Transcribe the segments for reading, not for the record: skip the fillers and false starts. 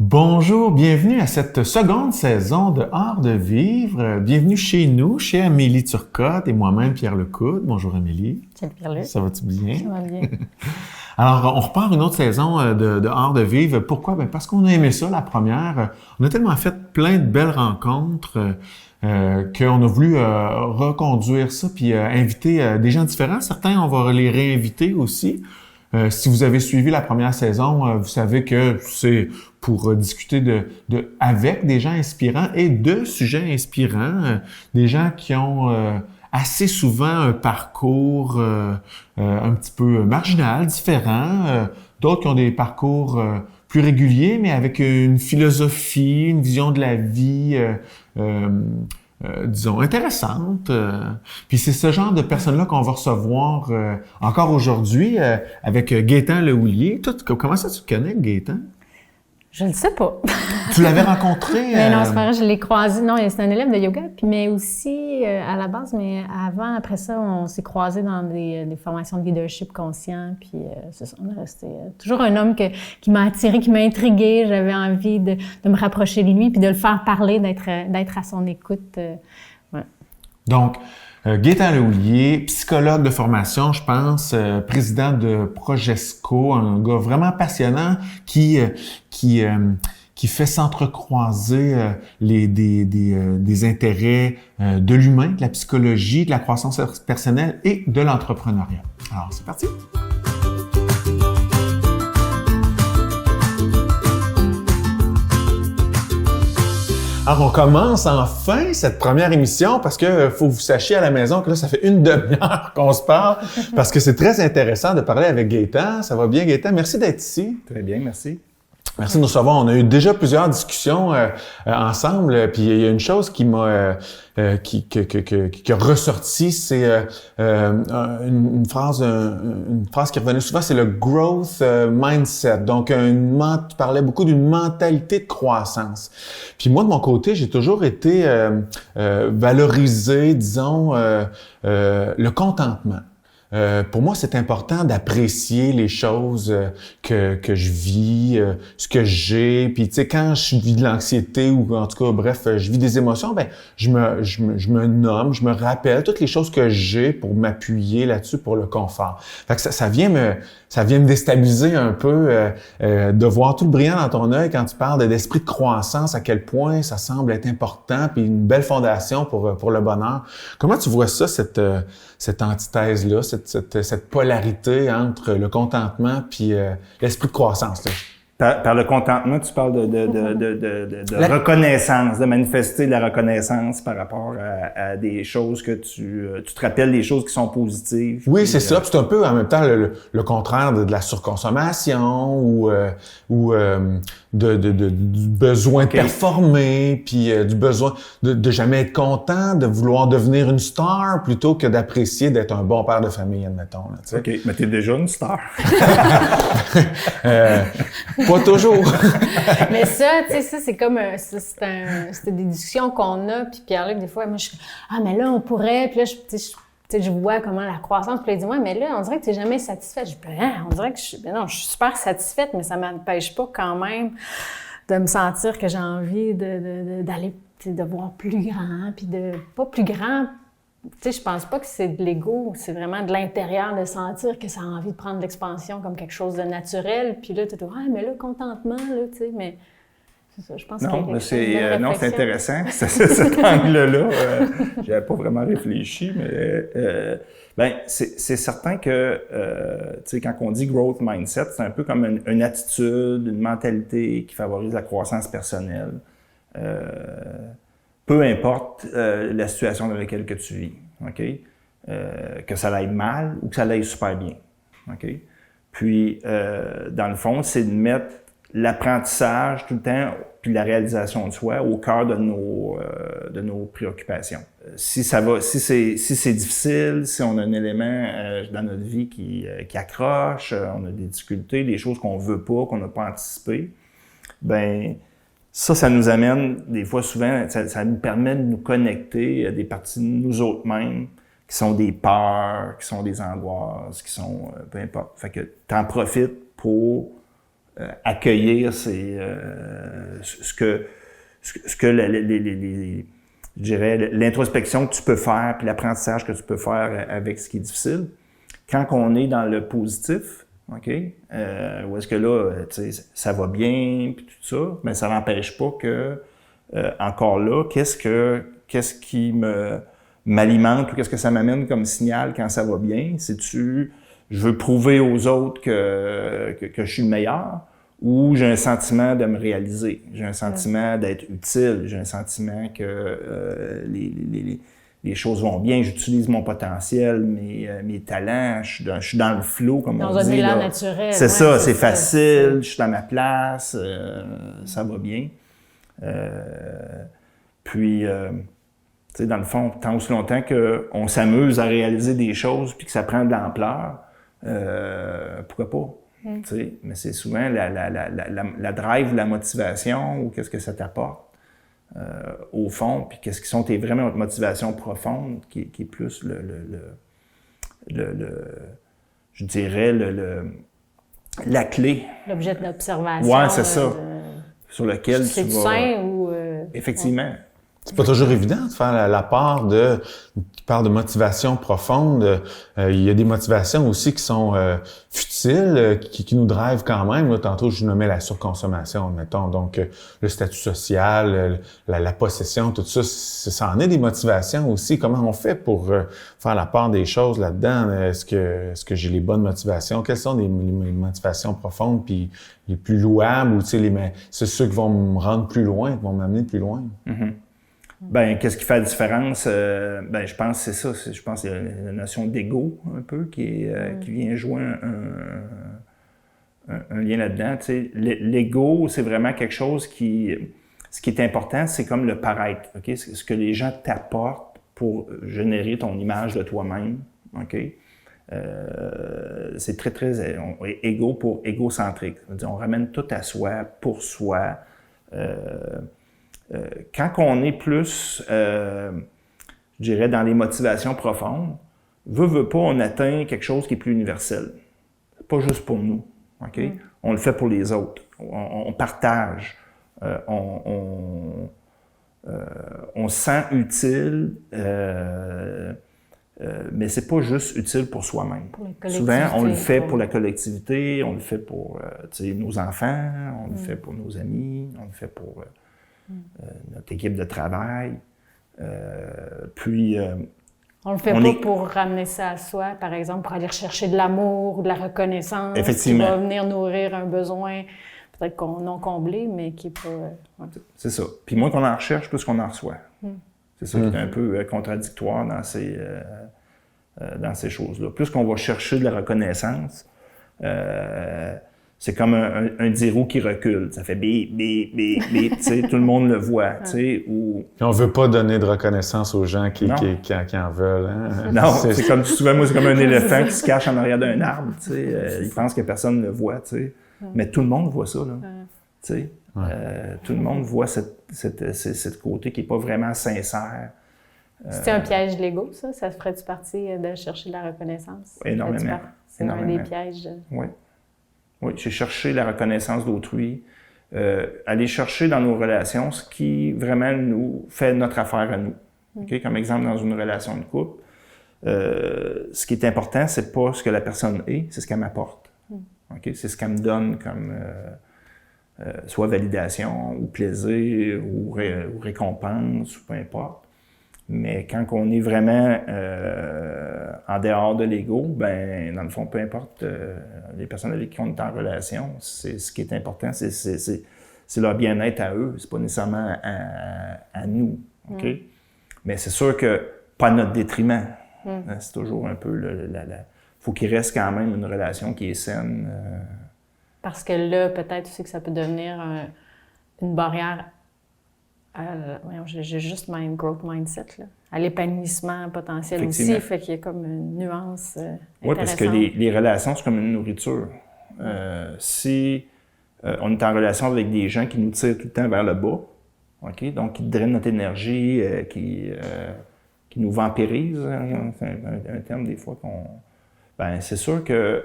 Bonjour, bienvenue à cette seconde saison de Art de vivre. Bienvenue chez nous, chez Amélie Turcotte et moi-même, Pierre Lecoudre. Bonjour Amélie. Salut Pierre-Luc. Ça va-tu bien? Ça va bien. Alors, on repart une autre saison de Art de vivre. Pourquoi? Ben parce qu'on a aimé ça, la première. On a tellement fait plein de belles rencontres qu'on a voulu reconduire ça puis inviter des gens différents. Certains, on va les réinviter aussi. Si vous avez suivi la première saison, vous savez que c'est pour discuter avec des gens inspirants et de sujets inspirants, des gens qui ont assez souvent un parcours un petit peu marginal, différent, d'autres qui ont des parcours plus réguliers, mais avec une philosophie, une vision de la vie disons, intéressante. Puis c'est ce genre de personnes-là qu'on va recevoir encore aujourd'hui avec Gaétan Lehoulier. Toi, comment ça tu connais, Gaétan? Je ne sais pas. Tu l'avais rencontré? Mais non, c'est pas vrai, je l'ai croisé. Non, c'est un élève de yoga, puis mais aussi à la base, mais après ça, on s'est croisés dans des formations de leadership conscient, puis c'est ça, on est resté toujours un homme qui m'a attiré, qui m'a intrigué. J'avais envie de me rapprocher de lui, puis de le faire parler, d'être à son écoute. Ouais. Donc, Gaétan Lehoulier, psychologue de formation, je pense, président de Progesco, un gars vraiment passionnant qui fait s'entrecroiser des intérêts de l'humain, de la psychologie, de la croissance personnelle et de l'entrepreneuriat. Alors, c'est parti! Alors, on commence enfin cette première émission parce que faut que vous sachiez à la maison que là, ça fait une demi-heure qu'on se parle parce que c'est très intéressant de parler avec Gaétan. Ça va bien, Gaétan? Merci d'être ici. Très bien, merci. Merci de nous recevoir. On a eu déjà plusieurs discussions ensemble. Puis il y a une chose qui m'a qui a ressorti, c'est une phrase qui revenait souvent, c'est le growth mindset. Donc tu parlais beaucoup d'une mentalité de croissance. Puis moi de mon côté, j'ai toujours été valorisé, disons, le contentement. Pour moi, c'est important d'apprécier les choses que je vis, ce que j'ai. Puis, tu sais, quand je vis de l'anxiété ou en tout cas, bref, je vis des émotions, ben, je me nomme, je me rappelle toutes les choses que j'ai pour m'appuyer là-dessus pour le confort. Fait que ça vient me déstabiliser un peu de voir tout le brillant dans ton œil quand tu parles d'esprit de croissance, à quel point ça semble être important, puis une belle fondation pour le bonheur. Comment tu vois ça, cette antithèse-là, cette polarité entre le contentement puis l'esprit de croissance, là? Par le contentement, tu parles de reconnaissance, de manifester de la reconnaissance par rapport à des choses que tu te rappelles des choses qui sont positives. Oui, c'est ça. Puis c'est un peu en même temps le contraire de la surconsommation ou du besoin de performer, puis du besoin de jamais être content, de vouloir devenir une star plutôt que d'apprécier d'être un bon père de famille, admettons. Là, tu sais. OK, mais t'es déjà une star. Pas toujours. Mais ça, tu sais, ça, c'est comme, c'était des discussions qu'on a, puis Pierre-Luc, des fois, moi, je suis mais là, on pourrait, puis là, je vois comment la croissance, puis là, il dit, ouais, mais là, on dirait que tu n'es jamais satisfaite. Je dis, on dirait que je suis super satisfaite, mais ça ne m'empêche pas quand même de me sentir que j'ai envie d'aller, de voir plus grand, puis pas plus grand. Tu sais, je pense pas que c'est de l'ego, c'est vraiment de l'intérieur de sentir que ça a envie de prendre l'expansion comme quelque chose de naturel. Puis là, tu te dis, mais là, contentement, là, tu sais, mais c'est ça, je pense que c'est intéressant, cet angle-là. J'avais pas vraiment réfléchi, mais c'est certain que, tu sais, quand on dit growth mindset, c'est un peu comme une attitude, une mentalité qui favorise la croissance personnelle. Peu importe la situation dans laquelle que tu vis, OK? Que ça aille mal ou que ça aille super bien, OK? Puis, dans le fond, c'est de mettre l'apprentissage tout le temps, puis la réalisation de soi au cœur de nos préoccupations. Si c'est difficile, si on a un élément dans notre vie qui accroche, on a des difficultés, des choses qu'on veut pas, qu'on n'a pas anticipées, ben ça nous amène, des fois, souvent, ça nous permet de nous connecter à des parties de nous autres mêmes, qui sont des peurs, qui sont des angoisses, qui sont peu importe. Fait que t'en profites pour accueillir ce que je dirais, l'introspection que tu peux faire, puis l'apprentissage que tu peux faire avec ce qui est difficile. Quand on est dans le positif, OK, où est-ce que là, tu sais, ça va bien, puis tout ça, mais ça n'empêche pas que, encore là, qu'est-ce qui m'alimente ou qu'est-ce que ça m'amène comme signal quand ça va bien? C'est-tu, je veux prouver aux autres que je suis le meilleur, ou j'ai un sentiment de me réaliser, j'ai un sentiment d'être utile, j'ai un sentiment que les choses vont bien, j'utilise mon potentiel, mes talents, je suis dans le flow, comme on dit. Dans un élan naturel. C'est ça, c'est facile, je suis dans ma place, ça va bien. Puis, tu sais, dans le fond, tant aussi longtemps qu'on s'amuse à réaliser des choses puis que ça prend de l'ampleur, pourquoi pas? Tu sais, mais c'est souvent la drive, la motivation, ou qu'est-ce que ça t'apporte au fond, puis qu'est-ce qui sont tes vraies motivations profondes, qui est plus je dirais, la clé. L'objet d'observation. Ouais, c'est ça. Sur lequel tu vas... C'est sain ou... Effectivement. C'est pas toujours évident de faire la part de... Tu parles de motivation profonde. Il y a des motivations aussi qui sont futiles, qui nous drivent quand même. Là, tantôt, je nommais la surconsommation, mettons. Donc, le statut social, la possession, tout ça, ça en est des motivations aussi. Comment on fait pour faire la part des choses là-dedans? Est-ce que j'ai les bonnes motivations? Quelles sont les motivations profondes puis les plus louables? Ou, tu sais, c'est ceux qui vont me rendre plus loin, qui vont m'amener plus loin? Mm-hmm. Ben, qu'est-ce qui fait la différence? Ben, je pense que c'est ça. Je pense qu'il y a la notion d'ego, un peu, qui vient jouer un lien là-dedans. Tu sais, l'ego, c'est vraiment quelque chose qui... Ce qui est important, c'est comme le paraître, OK? Ce que les gens t'apportent pour générer ton image de toi-même, OK? C'est très, très... égo pour égocentrique. On ramène tout à soi, pour soi. Quand on est plus, je dirais, dans les motivations profondes, veut pas, on atteint quelque chose qui est plus universel. C'est pas juste pour nous, OK? On le fait pour les autres. On partage. On se sent utile, mais c'est pas juste utile pour soi-même. Souvent, on le fait pour la collectivité, on le fait pour nos enfants, on le fait pour nos amis, on le fait pour... notre équipe de travail. Puis... on le fait pas pour ramener ça à soi, par exemple, pour aller chercher de l'amour ou de la reconnaissance. Effectivement. Qui va venir nourrir un besoin peut-être qu'on non comblé, mais qui est pas... Ouais. C'est ça. Puis moins qu'on en recherche, plus qu'on en reçoit. C'est ça qui est un peu contradictoire dans ces choses-là. Plus qu'on va chercher de la reconnaissance, c'est comme un 10 qui recule. Ça fait bip, bip, bip, bip, tu sais, tout le monde le voit, tu sais, ou... On veut pas donner de reconnaissance aux gens qui en veulent, hein? Non, c'est comme, souvent, moi, c'est comme un éléphant qui se cache en arrière d'un arbre, tu sais. Il pense que personne ne le voit, tu sais. Mais tout le monde voit ça, là, tu sais. Tout le monde voit cette côté qui est pas vraiment sincère. C'est un piège de l'ego, ça? Ça ferait-tu partie de chercher de la reconnaissance? Énormément. C'est un des pièges. Oui. Oui, j'ai cherché la reconnaissance d'autrui. Aller chercher dans nos relations ce qui vraiment nous fait notre affaire à nous. Okay? Comme exemple, dans une relation de couple, ce qui est important, c'est pas ce que la personne est, c'est ce qu'elle m'apporte. Okay? C'est ce qu'elle me donne comme soit validation, ou plaisir, ou récompense, ou peu importe. Mais quand on est vraiment en dehors de l'ego, ben dans le fond, peu importe les personnes avec qui on est en relation, c'est ce qui est important, c'est leur bien-être à eux, c'est pas nécessairement à nous, ok? Mais c'est sûr que pas à notre détriment. C'est toujours un peu faut qu'il reste quand même une relation qui est saine. Parce que là, peut-être aussi que ça peut devenir une barrière. J'ai juste growth mindset, là. À l'épanouissement potentiel aussi, fait qu'il y a comme une nuance Oui, parce que les relations, c'est comme une nourriture. Si on est en relation avec des gens qui nous tirent tout le temps vers le bas, okay? Donc qui drainent notre énergie, qui nous vampirisent, c'est un terme des fois qu'on... Ben c'est sûr que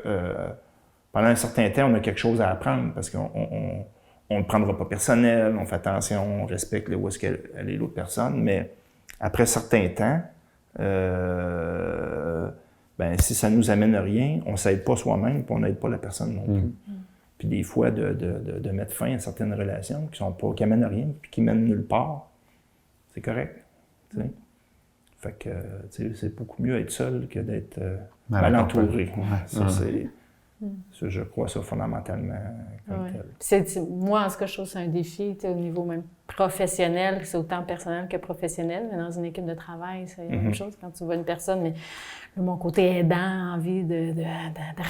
pendant un certain temps, on a quelque chose à apprendre parce qu'on ne le prendra pas personnel, on fait attention, on respecte où est-ce qu'elle est l'autre personne, mais après un certain temps, si ça nous amène à rien, on ne s'aide pas soi-même, puis on n'aide pas la personne non plus. Puis des fois, de mettre fin à certaines relations qui amènent à rien, puis qui mènent nulle part, c'est correct. T'sais. Fait que, c'est beaucoup mieux être seul que d'être mal entouré. Ça, je crois ça fondamentalement comme tel. Moi, en tout cas, je trouve que c'est un défi au niveau même professionnel. C'est autant personnel que professionnel. Mais dans une équipe de travail, c'est la même chose. Quand tu vois une personne, mais mon côté aidant, envie de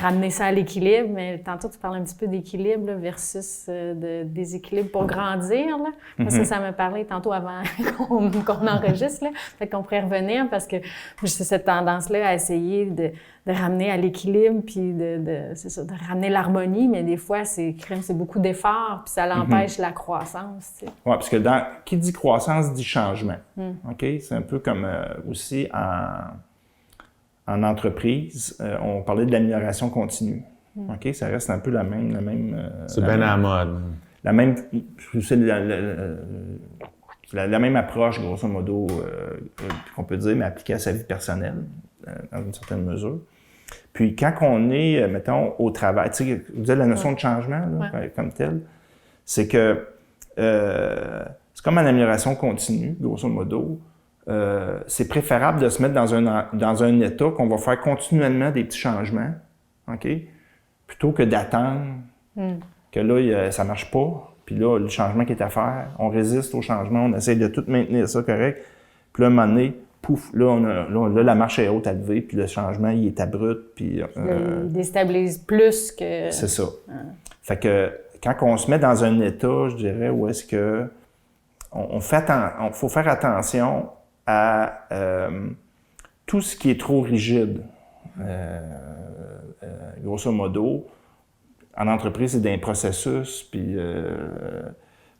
ramener ça à l'équilibre. Mais tantôt, tu parles un petit peu d'équilibre versus de déséquilibre pour grandir. Là. Parce que ça me parlait tantôt avant qu'on enregistre. Là. Fait qu'on pourrait revenir parce que j'ai cette tendance-là à essayer de ramener à l'équilibre puis de ramener l'harmonie. Mais des fois, c'est beaucoup d'efforts puis ça l'empêche la croissance. Oui, parce que qui dit croissance dit changement. OK? C'est un peu comme aussi en entreprise, on parlait de l'amélioration continue. OK? Ça reste un peu la même c'est bien à la mode. C'est la même approche, grosso modo, qu'on peut dire, mais appliquée à sa vie personnelle, dans une certaine mesure. Puis quand on est, mettons, au travail, tu sais, vous avez la notion de changement, là, comme telle, c'est que c'est comme en amélioration continue, grosso modo. C'est préférable de se mettre dans un état qu'on va faire continuellement des petits changements, OK? Plutôt que d'attendre que là, ça marche pas, puis là, le changement qui est à faire, on résiste au changement, on essaie de tout maintenir ça correct, puis là, à un moment donné, pouf, là, la marche est haute à lever, puis le changement, il est abrupt, puis... il déstabilise plus que... C'est ça. Fait que quand on se met dans un état, je dirais, où est-ce que faut faire attention à tout ce qui est trop rigide. Grosso modo, en entreprise, c'est d'un processus, puis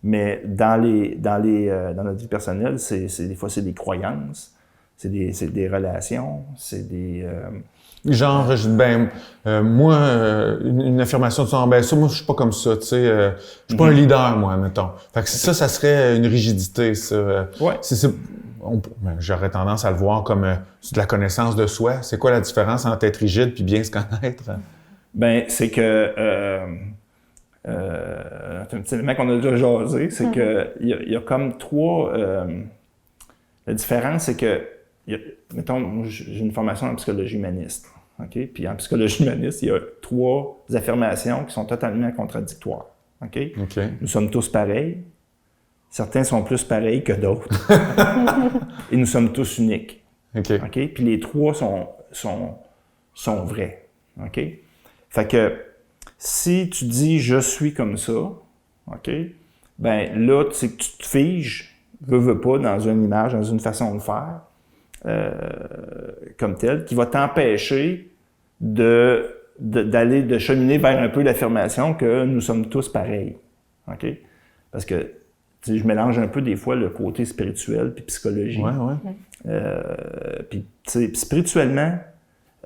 mais dans notre vie personnelle, des fois, c'est des croyances, c'est des relations, c'est des... Genre, moi, une affirmation de ça, ça, moi, je suis pas comme ça, tu sais, je suis pas un leader, moi, mettons. Fait que ça serait une rigidité, ça. Ouais. J'aurais tendance à le voir comme de la connaissance de soi. C'est quoi la différence entre être rigide puis bien se connaître? C'est que... c'est un petit élément qu'on a déjà jasé, c'est que il y a comme trois... la différence, c'est que, mettons, j'ai une formation en psychologie humaniste. OK? Puis en psychologie humaniste, il y a trois affirmations qui sont totalement contradictoires. OK? Nous sommes tous pareils. Certains sont plus pareils que d'autres. Et nous sommes tous uniques. OK? Puis les trois sont vrais. OK? Fait que si tu dis « je suis comme ça », OK? Ben là, c'est que tu te figes, veux pas, dans une image, dans une façon de faire, comme telle, qui va t'empêcher de cheminer vers un peu l'affirmation que nous sommes tous pareils. OK? Parce que je mélange un peu des fois le côté spirituel puis psychologie. Puis spirituellement,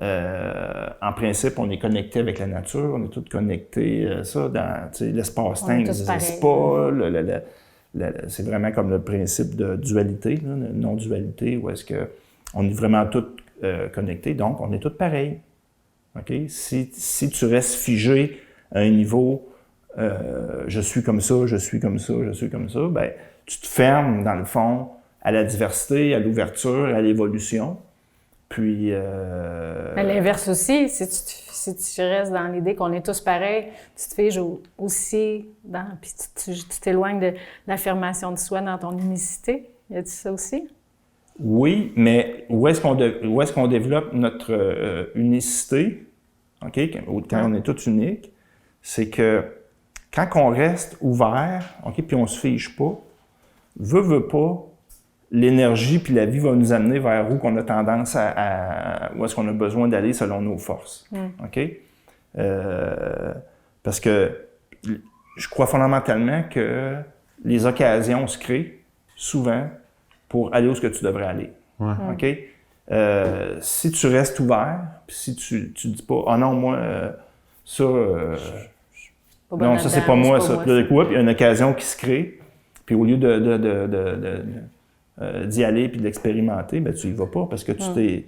en principe, on est connecté avec la nature, on est tous connectés, dans l'espace-temps n'existe pas. C'est vraiment comme le principe de dualité, non-dualité, où est-ce que on est vraiment tous connectés, donc on est tous pareils. Okay? Si tu restes figé à un niveau je suis comme ça, je suis comme ça, je suis comme ça, ben tu te fermes, dans le fond, à la diversité, à l'ouverture, à l'évolution. Puis... À l'inverse aussi, si tu restes dans l'idée qu'on est tous pareils, tu te figes aussi puis tu t'éloignes de l'affirmation de soi dans ton unicité. Y a-t-il ça aussi? Oui, mais où est-ce qu'on développe notre unicité, OK, quand on est tous uniques, c'est que quand on reste ouvert, OK, puis on se fige pas, veut pas, l'énergie puis la vie va nous amener vers où qu'on a tendance où est-ce qu'on a besoin d'aller selon nos forces. OK? Parce que je crois fondamentalement que les occasions se créent souvent pour aller où est-ce que tu devrais aller. OK? Si tu restes ouvert, puis si tu dis pas « Ah non, moi, Ça, Pas bonne non, ça, c'est là-dedans, pas moi, ça. moi, Puis là, puis il y a une occasion qui se crée, puis au lieu d'y aller puis d'expérimenter, ben tu y vas pas parce que tu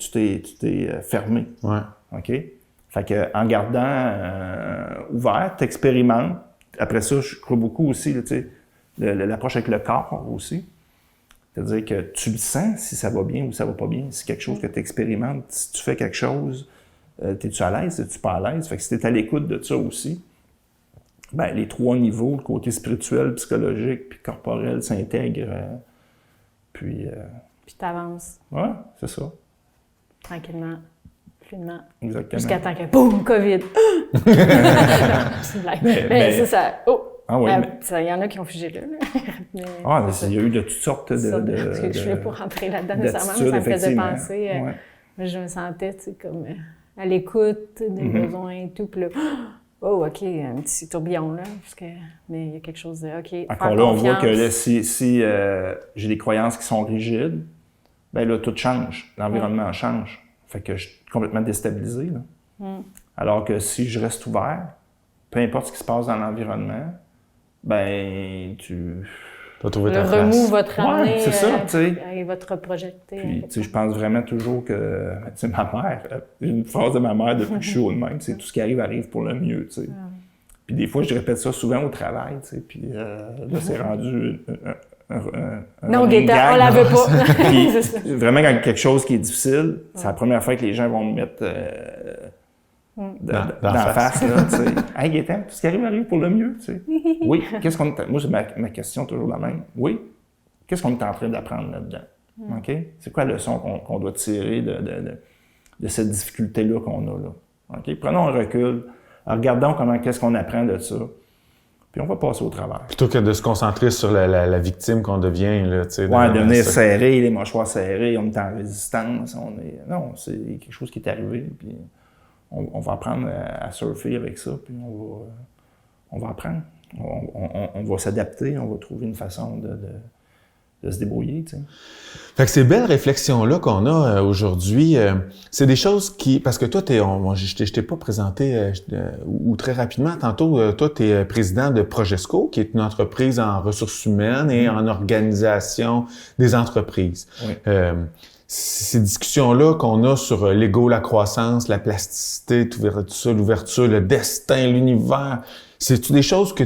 t'es fermé. Ouais. OK? Fait que en gardant ouvert, tu expérimentes. Après ça, je crois beaucoup aussi, tu sais, l'approche avec le corps aussi. C'est-à-dire que tu le sens si ça va bien ou ça va pas bien. Si quelque chose que tu expérimentes, si tu fais quelque chose, t'es-tu à l'aise, t'es-tu pas à l'aise? Fait que si t'es à l'écoute de ça aussi, ben les 3 niveaux, le côté spirituel, psychologique puis corporel s'intègrent. Puis t'avances. Ouais, c'est ça. Tranquillement. Fluidement. Exactement. Jusqu'à temps que, boum, COVID! Non, c'est une blague. Mais c'est ça. Oh! Ah oui, il y en a qui ont figé là. Mais, il y a eu de toutes sortes de parce que je ne voulais pas rentrer là-dedans nécessairement, mais ça me faisait penser. Je me sentais, tu sais, comme à l'écoute des besoins et tout. Puis là, oh, OK, un petit tourbillon, là. Mais il y a quelque chose de, OK. Encore là, on voit que là, si j'ai des croyances qui sont rigides, ben là, tout change. L'environnement change. Fait que je suis complètement déstabilisé, là. Alors que si je reste ouvert, peu importe ce qui se passe dans l'environnement, ben, tu vas trouver ta le place. remous va te ramener, c'est ça, tu sais. Il va te reprojeter. Puis, tu sais, je pense vraiment toujours que, tu sais, ma mère, une phrase de ma mère depuis que je suis au même, c'est tout ce qui arrive pour le mieux, tu sais. Puis des fois, je répète ça souvent au travail, tu sais, puis là, c'est rendu non, Gaëtan, on la veut pas. Puis, vraiment, quand quelque chose qui est difficile, c'est la première fois que les gens vont me mettre dans la face, là, tu sais. Hey, Gaëtan, tout ce qui arrive pour le mieux, tu sais. Oui, qu'est-ce qu'on est... Moi, j'ai ma question toujours la même. Oui, qu'est-ce qu'on est en train d'apprendre là-dedans? OK? C'est quoi la leçon qu'on doit tirer de cette difficulté-là qu'on a, là? OK? Prenons un recul, regardons qu'est-ce qu'on apprend de ça, puis on va passer au travers. Plutôt que de se concentrer sur la victime qu'on devient, là, tu sais. Devenir serré, les mâchoires serrées, on est en résistance, Non, c'est quelque chose qui est arrivé, puis on va apprendre à surfer avec ça, puis on va apprendre. On va s'adapter, on va trouver une façon de se débrouiller, tu sais. Fait que ces belles réflexions-là qu'on a aujourd'hui, c'est des choses qui... Parce que toi, je t'ai pas présenté ou très rapidement. Tantôt, toi, tu es président de Progesco, qui est une entreprise en ressources humaines et en organisation des entreprises. Oui. Ces discussions-là qu'on a sur l'ego, la croissance, la plasticité, tout ça, l'ouverture, le destin, l'univers, c'est-tu des choses que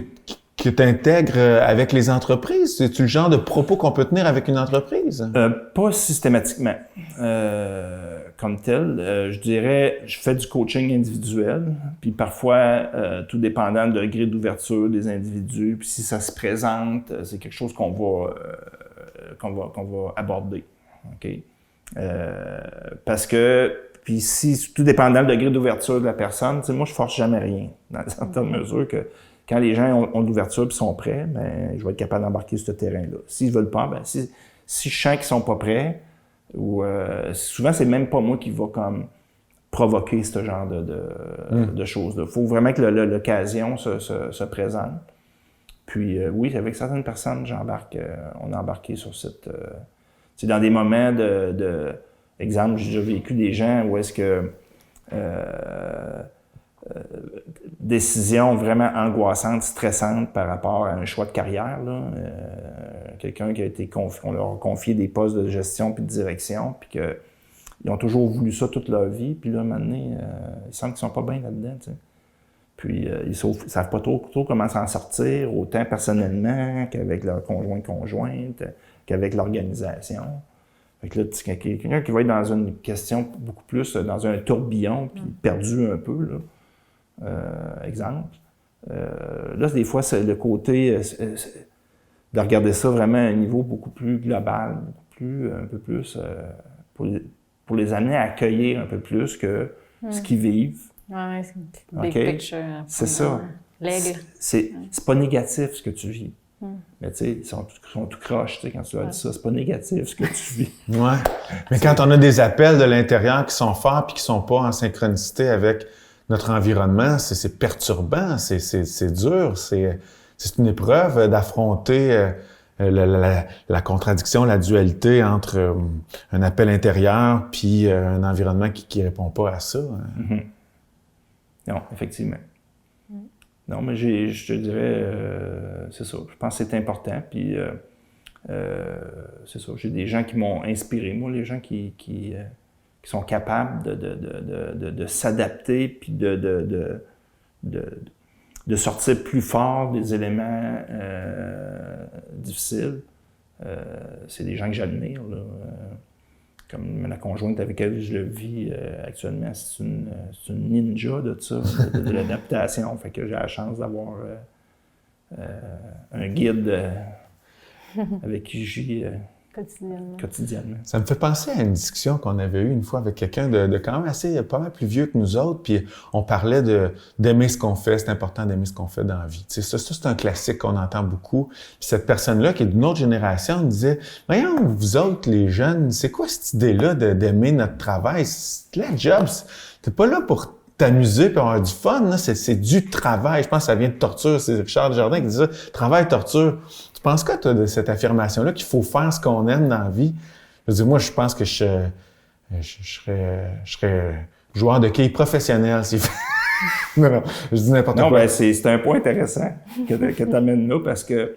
tu intègres avec les entreprises? C'est-tu le genre de propos qu'on peut tenir avec une entreprise? Pas systématiquement. Comme tel, je dirais, je fais du coaching individuel, puis parfois, tout dépendant du degré d'ouverture des individus, puis si ça se présente, c'est quelque chose qu'on va aborder. OK? Parce que, puis si, tout dépendant du degré d'ouverture de la personne, tu sais, moi, je force jamais rien, dans une certaine mesure que quand les gens ont de l'ouverture et sont prêts, ben, je vais être capable d'embarquer sur ce terrain-là. S'ils veulent pas, ben, si je sens qu'ils sont pas prêts, ou souvent, c'est même pas moi qui va comme provoquer ce genre de choses-là. Il faut vraiment que l'occasion se présente. Puis oui, avec certaines personnes, on a embarqué sur cette... c'est dans des moments exemple, j'ai déjà vécu des gens où est-ce que décision vraiment angoissante, stressante par rapport à un choix de carrière, là. Quelqu'un qui a été on leur a confié des postes de gestion puis de direction, puis qu'ils ont toujours voulu ça toute leur vie, puis là, maintenant, ils sentent qu'ils sont pas bien là-dedans, tu sais. Puis ils savent pas trop comment s'en sortir, autant personnellement qu'avec leur conjointe, qu'avec l'organisation. Fait que là, quelqu'un qui va être dans une question beaucoup plus, dans un tourbillon, puis perdu un peu, là. Exemple. Là, des fois, c'est le côté de regarder ça vraiment à un niveau beaucoup plus global, un peu plus pour les amener à accueillir un peu plus que ce qu'ils vivent. Ouais, c'est une big picture. C'est ça. L'aigle. C'est pas négatif ce que tu vis. Mais tu sais, ils sont tout croches, tu sais, quand tu leur dis ça, c'est pas négatif ce que tu vis. Ouais. Mais quand on a des appels de l'intérieur qui sont forts puis qui sont pas en synchronicité avec notre environnement, c'est perturbant, c'est dur, c'est une épreuve d'affronter la contradiction, la dualité entre un appel intérieur puis un environnement qui répond pas à ça. Mm-hmm. Non, effectivement. Non, mais je te dirais, c'est ça. Je pense que c'est important. Puis, c'est ça. J'ai des gens qui m'ont inspiré. Moi, les gens qui sont capables de s'adapter puis de sortir plus fort des éléments difficiles. C'est des gens que j'admire, là. Comme la conjointe avec laquelle je le vis actuellement, c'est une ninja de ça, de l'adaptation. Fait que j'ai la chance d'avoir un guide avec qui je vis quotidiennement. Ça me fait penser à une discussion qu'on avait eue une fois avec quelqu'un de quand même pas mal plus vieux que nous autres, puis on parlait d'aimer ce qu'on fait. C'est important d'aimer ce qu'on fait dans la vie. Tu sais, ça c'est un classique qu'on entend beaucoup. Puis cette personne-là, qui est d'une autre génération, disait « Voyons, vous autres, les jeunes, c'est quoi cette idée-là d'aimer notre travail? C'est la job, t'es pas là pour t'amuser et avoir du fun, là. C'est du travail. Je pense que ça vient de torture. C'est Richard Desjardins qui dit ça. Travail, torture. Tu penses quoi, toi, de cette affirmation-là, qu'il faut faire ce qu'on aime dans la vie? Je veux dire, moi, je pense que je serais joueur de quilles professionnel. Non, je dis n'importe quoi. Non, ben, c'est un point intéressant que tu amènes là parce que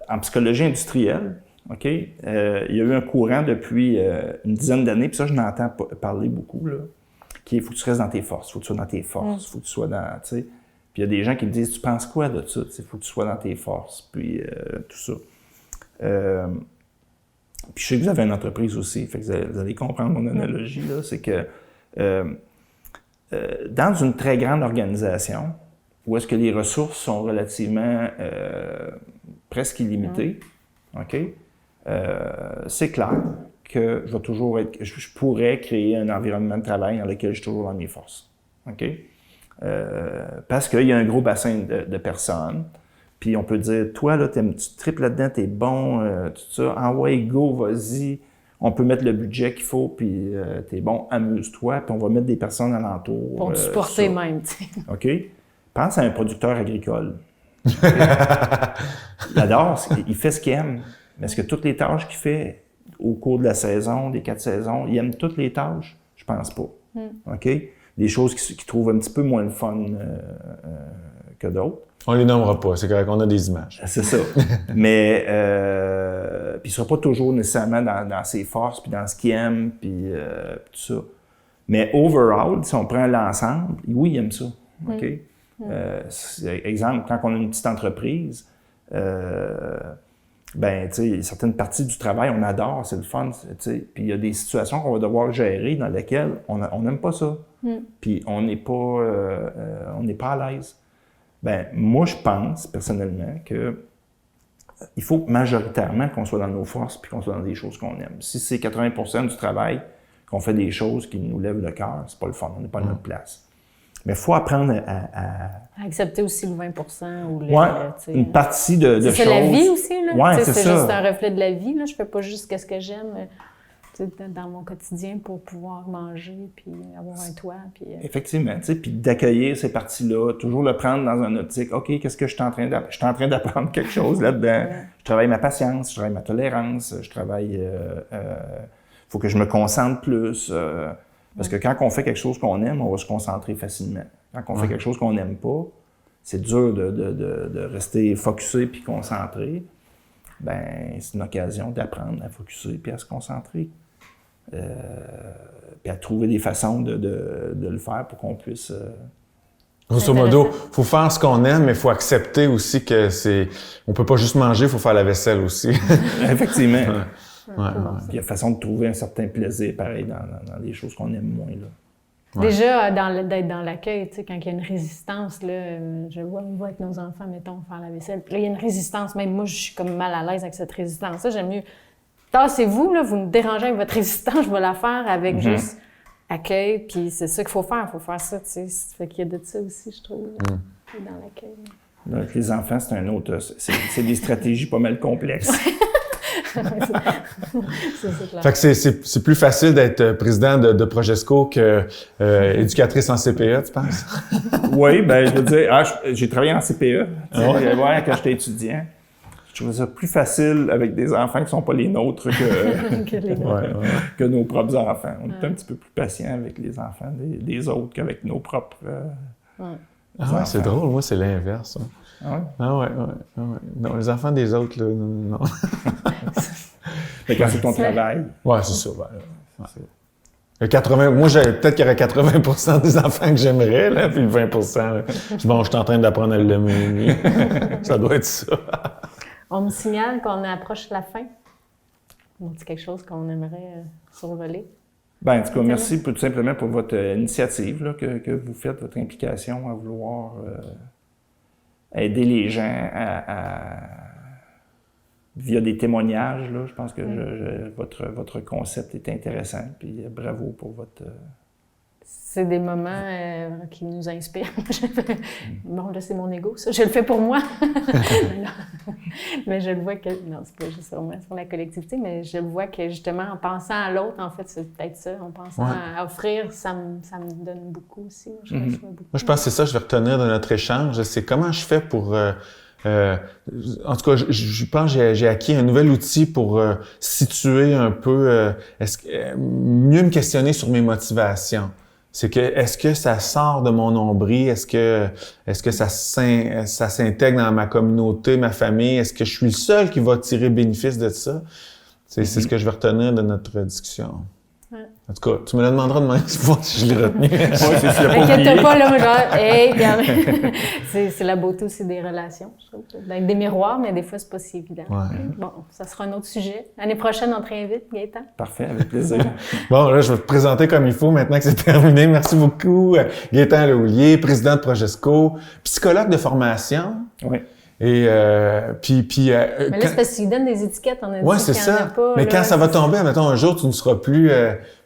en psychologie industrielle, OK, il y a eu un courant depuis une dizaine d'années, puis ça, je n'entends parler beaucoup, là, qui est « faut que tu restes dans tes forces, faut que tu sois dans tes forces, faut que tu sois dans... » tu sais. Puis il y a des gens qui me disent « Tu penses quoi de ça? Il faut que tu sois dans tes forces, puis tout ça. » Puis je sais que vous avez une entreprise aussi, fait que vous allez comprendre mon analogie, là, c'est que dans une très grande organisation, où est-ce que les ressources sont relativement presque illimitées, OK? C'est clair que je pourrais créer un environnement de travail dans lequel je suis toujours dans mes forces. OK? Parce qu'il y a un gros bassin de personnes. Puis on peut dire, toi, là, tu tripes là-dedans, t'es bon, tout ça. En way, go, vas-y. On peut mettre le budget qu'il faut, puis t'es bon, amuse-toi. Puis on va mettre des personnes alentour. Pour te supporter même, tu sais. OK? Pense à un producteur agricole. Okay? Il adore, il fait ce qu'il aime. Mais est-ce que toutes les tâches qu'il fait au cours de la saison, des 4 saisons, il aime toutes les tâches? Je pense pas. OK? Des choses qu'il trouve un petit peu moins le fun que d'autres. On les nommera pas, c'est correct, on a des images. C'est ça. Mais puis il sera pas toujours nécessairement dans ses forces, puis dans ce qu'il aime, puis tout ça. Mais overall, si on prend l'ensemble, oui, il aime ça. OK? Exemple, quand on a une petite entreprise, ben, tu sais, certaines parties du travail, on adore, c'est le fun, tu sais. Puis il y a des situations qu'on va devoir gérer dans lesquelles on n'aime pas ça. Puis on n'est pas à l'aise. Ben, moi, je pense, personnellement, que il faut majoritairement qu'on soit dans nos forces puis qu'on soit dans des choses qu'on aime. Si c'est 80% du travail qu'on fait des choses qui nous lèvent le cœur, c'est pas le fun, on n'est pas à notre place. Mais il faut apprendre à accepter aussi le 20% ou une partie de choses. C'est la vie aussi, là. Ouais, c'est juste un reflet de la vie, là. Je fais pas juste ce que j'aime dans mon quotidien pour pouvoir manger puis avoir un toit. Puis, Effectivement, tu sais, puis d'accueillir ces parties-là, toujours le prendre dans un optique. OK, qu'est-ce que je suis en train d'apprendre? Je suis en train d'apprendre quelque chose là-dedans. Je travaille ma patience, je travaille ma tolérance, je travaille... faut que je me concentre plus. Parce que quand on fait quelque chose qu'on aime, on va se concentrer facilement. Quand on fait quelque chose qu'on n'aime pas, c'est dur de rester focusé puis concentré. Ben, c'est une occasion d'apprendre à focusser puis à se concentrer. Puis à trouver des façons de le faire pour qu'on puisse... Grosso modo, il faut faire ce qu'on aime, mais il faut accepter aussi que on peut pas juste manger, il faut faire la vaisselle aussi. Effectivement. Ouais. Puis il y a façon de trouver un certain plaisir, pareil, dans les choses qu'on aime moins, là. Ouais. Déjà, d'être dans l'accueil, tu sais, quand il y a une résistance, là, on va avec nos enfants, mettons, faire la vaisselle. Puis là, il y a une résistance. Même moi, je suis comme mal à l'aise avec cette résistance-là. J'aime mieux... Tassez-vous, là, vous me dérangez avec votre résistance, je vais la faire avec juste accueil. Puis c'est ça qu'il faut faire. Il faut faire ça, tu sais. Ça fait qu'il y a de ça aussi, je trouve, dans l'accueil. Donc, les enfants, c'est un autre... C'est des stratégies pas mal complexes. Fait que c'est plus facile d'être président de Progesco que éducatrice en CPE, tu penses? Oui, ben je veux dire, j'ai travaillé en CPE, quand j'étais étudiant. Je trouvais ça plus facile avec des enfants qui ne sont pas les nôtres que nos propres enfants. On est un petit peu plus patient avec les enfants des autres qu'avec nos propres Ah ouais, c'est drôle. Moi, c'est l'inverse. Hein. Ah ouais? Ah ouais. Non, les enfants des autres, là, non. Fait que quand c'est ton travail. Ouais, c'est ça. Moi, peut-être qu'il y aurait 80% des enfants que j'aimerais, là, puis le 20%, là. Bon, je suis en train d'apprendre à l'aimer. Ça doit être ça. On me signale qu'on approche la fin. C'est quelque chose qu'on aimerait survoler. Ben, en tout cas, merci tout simplement pour votre initiative là, que vous faites, votre implication à vouloir aider les gens via des témoignages. Là. Je pense que votre concept est intéressant. Puis bravo pour votre... C'est des moments qui nous inspirent. Bon, là, c'est mon ego, ça. Je le fais pour moi. Mais je le vois que... Non, c'est pas juste sur moi, c'est pour la collectivité, mais je le vois que, justement, en pensant à l'autre, en fait, c'est peut-être ça. En pensant à offrir, ça me donne beaucoup aussi. Je reçois beaucoup. Moi, je pense que c'est ça que je vais retenir de notre échange. C'est comment je fais pour... en tout cas, je pense que j'ai acquis un nouvel outil pour situer un peu... mieux me questionner sur mes motivations. C'est que, est-ce que ça sort de mon nombril? Est-ce que ça s'intègre dans ma communauté, ma famille? Est-ce que je suis le seul qui va tirer bénéfice de ça? C'est ce que je vais retenir de notre discussion. Ouais. En tout cas, tu me le demanderas demain si je l'ai retenu. T'inquiète pas, là, moi, genre, hey, regarde. c'est la beauté aussi des relations, je trouve. D'être des miroirs, mais des fois, c'est pas si évident. Ouais. Bon, ça sera un autre sujet. L'année prochaine, on te réinvite, Gaëtan. Parfait, avec plaisir. Bon, là, je vais te présenter comme il faut maintenant que c'est terminé. Merci beaucoup, Gaëtan Lehouillier, président de Progesco, psychologue de formation. Oui. Et puis mais là, c'est parce qu'ils donnent des étiquettes, on a dit c'est qu'il n'y en a pas. Mais là, quand ça va tomber, mettons, un jour, tu ne seras plus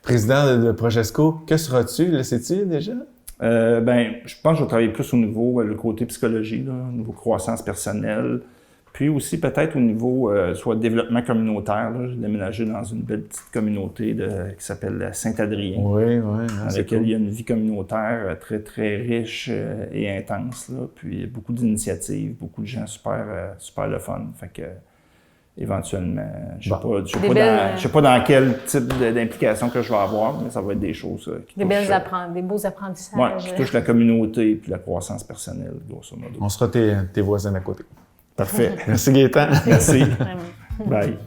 président de Progesco, que seras-tu? Le sais-tu déjà? Je pense que je vais travailler plus au niveau le côté psychologie, là, au niveau croissance personnelle, puis aussi peut-être au niveau soit développement communautaire. Là. J'ai déménagé dans une belle petite communauté qui s'appelle Saint-Adrien, avec laquelle il y a une vie communautaire très, très riche et intense. Là. Puis beaucoup d'initiatives, beaucoup de gens super le fun. Fait que éventuellement, je ne sais pas dans quel type d'implication que je vais avoir, mais ça va être des choses qui des beaux apprentissages. Oui, qui touchent la communauté et la croissance personnelle, grosso modo. On sera tes voisins à côté. Parfait. Merci Gaëtan. Merci. Bye.